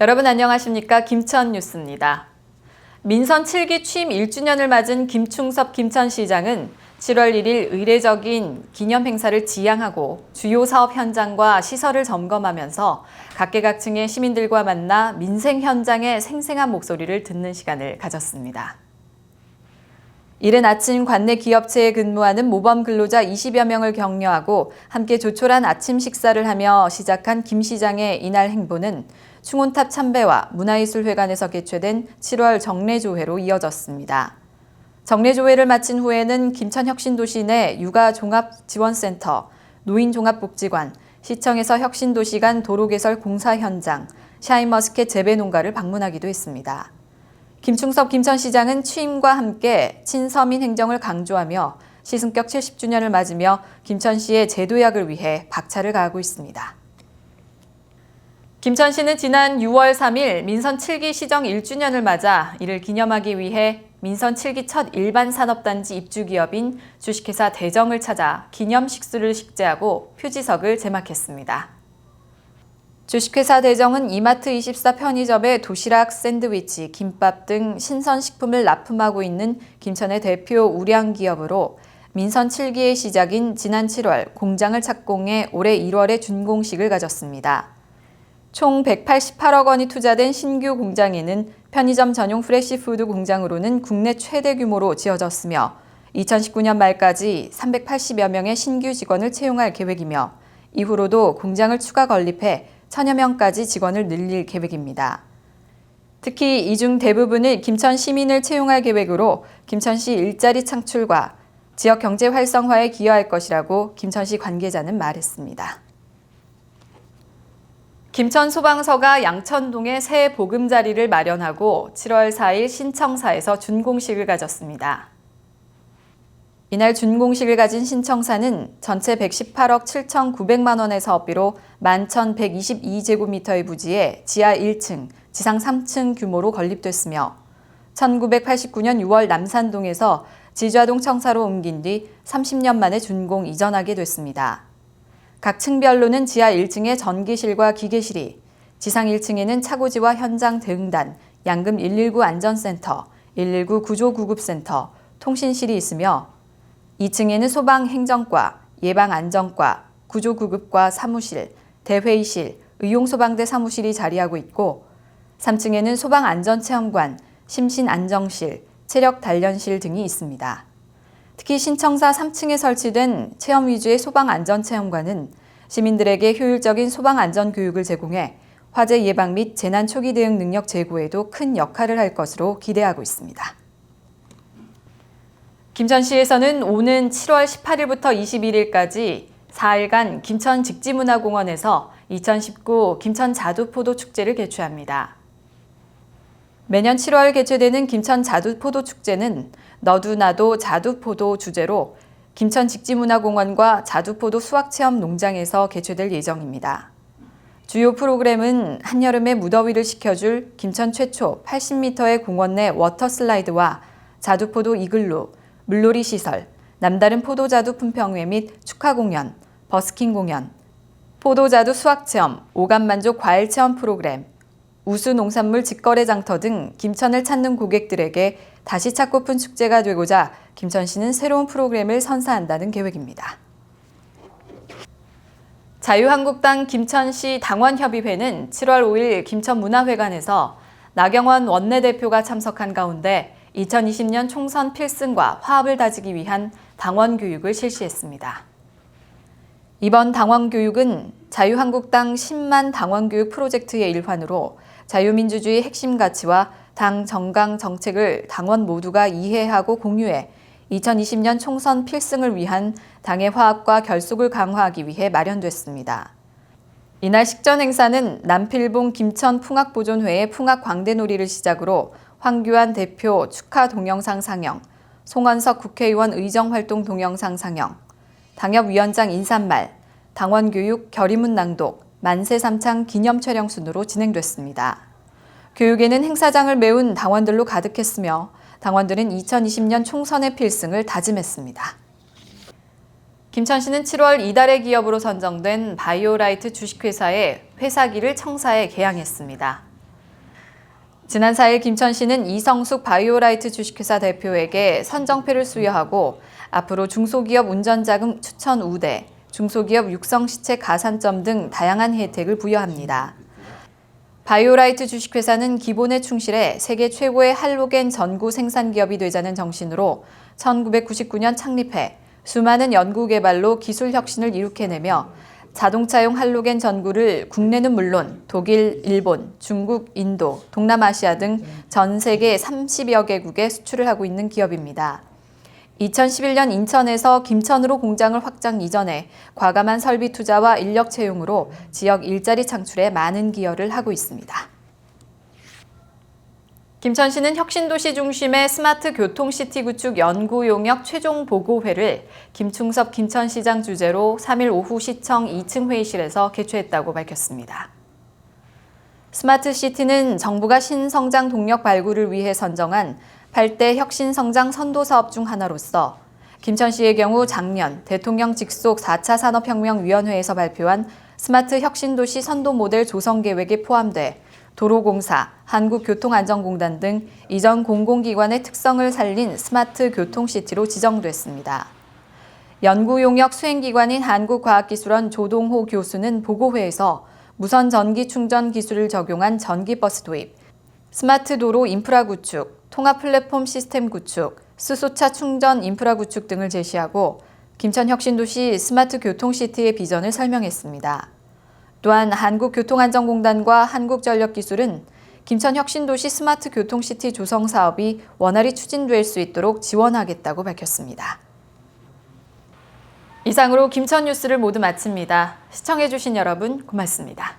여러분 안녕하십니까? 김천 뉴스입니다. 민선 7기 취임 1주년을 맞은 김충섭 김천시장은 7월 1일 의례적인 기념 행사를 지향하고 주요 사업 현장과 시설을 점검하면서 각계각층의 시민들과 만나 민생 현장의 생생한 목소리를 듣는 시간을 가졌습니다. 이른 아침 관내 기업체에 근무하는 모범 근로자 20여 명을 격려하고 함께 조촐한 아침 식사를 하며 시작한 김 시장의 이날 행보는 충혼탑 참배와 문화예술회관에서 개최된 7월 정례조회로 이어졌습니다. 정례조회를 마친 후에는 김천혁신도시 내 육아종합지원센터, 노인종합복지관, 시청에서 혁신도시 간 도로개설 공사 현장, 샤인머스켓 재배농가를 방문하기도 했습니다. 김충섭 김천시장은 취임과 함께 친서민 행정을 강조하며 시승격 70주년을 맞으며 김천시의 제도약을 위해 박차를 가하고 있습니다. 김천시는 지난 6월 3일 민선 7기 시정 1주년을 맞아 이를 기념하기 위해 민선 7기 첫 일반 산업단지 입주기업인 주식회사 대정을 찾아 기념 식수를 식재하고 표지석을 제막했습니다. 주식회사 대정은 이마트24 편의점에 도시락, 샌드위치, 김밥 등 신선식품을 납품하고 있는 김천의 대표 우량기업으로 민선 7기의 시작인 지난 7월 공장을 착공해 올해 1월에 준공식을 가졌습니다. 총 188억 원이 투자된 신규 공장에는 편의점 전용 프레시푸드 공장으로는 국내 최대 규모로 지어졌으며 2019년 말까지 380여 명의 신규 직원을 채용할 계획이며 이후로도 공장을 추가 건립해 1000여 명까지 직원을 늘릴 계획입니다. 특히 이 중 대부분을 김천 시민을 채용할 계획으로 김천시 일자리 창출과 지역 경제 활성화에 기여할 것이라고 김천시 관계자는 말했습니다. 김천소방서가 양천동에 새 보금자리를 마련하고 7월 4일 신청사에서 준공식을 가졌습니다. 이날 준공식을 가진 신청사는 전체 118억 7,900만 원의 사업비로 11,122제곱미터의 부지에 지하 1층, 지상 3층 규모로 건립됐으며 1989년 6월 남산동에서 지좌동 청사로 옮긴 뒤 30년 만에 준공 이전하게 됐습니다. 각 층별로는 지하 1층에 전기실과 기계실이, 지상 1층에는 차고지와 현장 대응단, 양금 119 안전센터, 119 구조구급센터, 통신실이 있으며 2층에는 소방행정과, 예방안전과, 구조구급과 사무실, 대회의실, 의용소방대 사무실이 자리하고 있고 3층에는 소방안전체험관, 심신안정실, 체력단련실 등이 있습니다. 특히 신청사 3층에 설치된 체험 위주의 소방안전체험관은 시민들에게 효율적인 소방안전교육을 제공해 화재 예방 및 재난 초기 대응 능력 제고에도 큰 역할을 할 것으로 기대하고 있습니다. 김천시에서는 오는 7월 18일부터 21일까지 4일간 김천 직지문화공원에서 2019 김천 자두포도 축제를 개최합니다. 매년 7월 개최되는 김천 자두포도 축제는 너도 나도 자두포도 주제로 김천 직지문화공원과 자두포도 수확체험 농장에서 개최될 예정입니다. 주요 프로그램은 한여름의 무더위를 식혀줄 김천 최초 80m의 공원 내 워터슬라이드와 자두포도 이글루, 물놀이 시설, 남다른 포도자두 품평회 및 축하 공연, 버스킹 공연, 포도자두 수확체험, 오감만족 과일체험 프로그램, 우수 농산물 직거래 장터 등 김천을 찾는 고객들에게 다시 찾고픈 축제가 되고자 김천시는 새로운 프로그램을 선사한다는 계획입니다. 자유한국당 김천시 당원협의회는 7월 5일 김천문화회관에서 나경원 원내대표가 참석한 가운데 2020년 총선 필승과 화합을 다지기 위한 당원교육을 실시했습니다. 이번 당원교육은 자유한국당 10만 당원교육 프로젝트의 일환으로 자유민주주의 핵심 가치와 당 정강 정책을 당원 모두가 이해하고 공유해 2020년 총선 필승을 위한 당의 화합과 결속을 강화하기 위해 마련됐습니다. 이날 식전 행사는 남필봉 김천풍악보존회의 풍악광대놀이를 시작으로 황교안 대표 축하 동영상 상영, 송원석 국회의원 의정활동 동영상 상영, 당협위원장 인사말, 당원교육 결의문 낭독, 만세 삼창 기념 촬영 순으로 진행됐습니다. 교육에는 행사장을 메운 당원들로 가득했으며 당원들은 2020년 총선의 필승을 다짐했습니다. 김천시는 7월 이달의 기업으로 선정된 바이오라이트 주식회사의 회사기를 청사에 개항했습니다. 지난 4일 김천시는 이성숙 바이오라이트 주식회사 대표에게 선정표를 수여하고 앞으로 중소기업 운전자금 추천 우대, 중소기업 육성시책 가산점 등 다양한 혜택을 부여합니다. 바이오라이트 주식회사는 기본에 충실해 세계 최고의 할로겐 전구 생산기업이 되자는 정신으로 1999년 창립해 수많은 연구개발로 기술 혁신을 이룩해내며 자동차용 할로겐 전구를 국내는 물론 독일, 일본, 중국, 인도, 동남아시아 등 전 세계 30여 개국에 수출을 하고 있는 기업입니다. 2011년 인천에서 김천으로 공장을 확장 이전에 과감한 설비 투자와 인력 채용으로 지역 일자리 창출에 많은 기여를 하고 있습니다. 김천시는 혁신도시 중심의 스마트 교통시티 구축 연구 용역 최종 보고회를 김충섭 김천시장 주재로 3일 오후 시청 2층 회의실에서 개최했다고 밝혔습니다. 스마트시티는 정부가 신성장 동력 발굴을 위해 선정한 8대 혁신성장 선도사업 중 하나로서 김천시의 경우 작년 대통령 직속 4차 산업혁명위원회에서 발표한 스마트 혁신도시 선도 모델 조성 계획에 포함돼 도로공사, 한국교통안전공단 등 이전 공공기관의 특성을 살린 스마트 교통시티로 지정됐습니다. 연구용역 수행기관인 한국과학기술원 조동호 교수는 보고회에서 무선 전기 충전 기술을 적용한 전기버스 도입, 스마트 도로 인프라 구축, 통합 플랫폼 시스템 구축, 수소차 충전 인프라 구축 등을 제시하고 김천혁신도시 스마트 교통시티의 비전을 설명했습니다. 또한 한국교통안전공단과 한국전력기술은 김천혁신도시 스마트 교통시티 조성 사업이 원활히 추진될 수 있도록 지원하겠다고 밝혔습니다. 이상으로 김천 뉴스를 모두 마칩니다. 시청해주신 여러분 고맙습니다.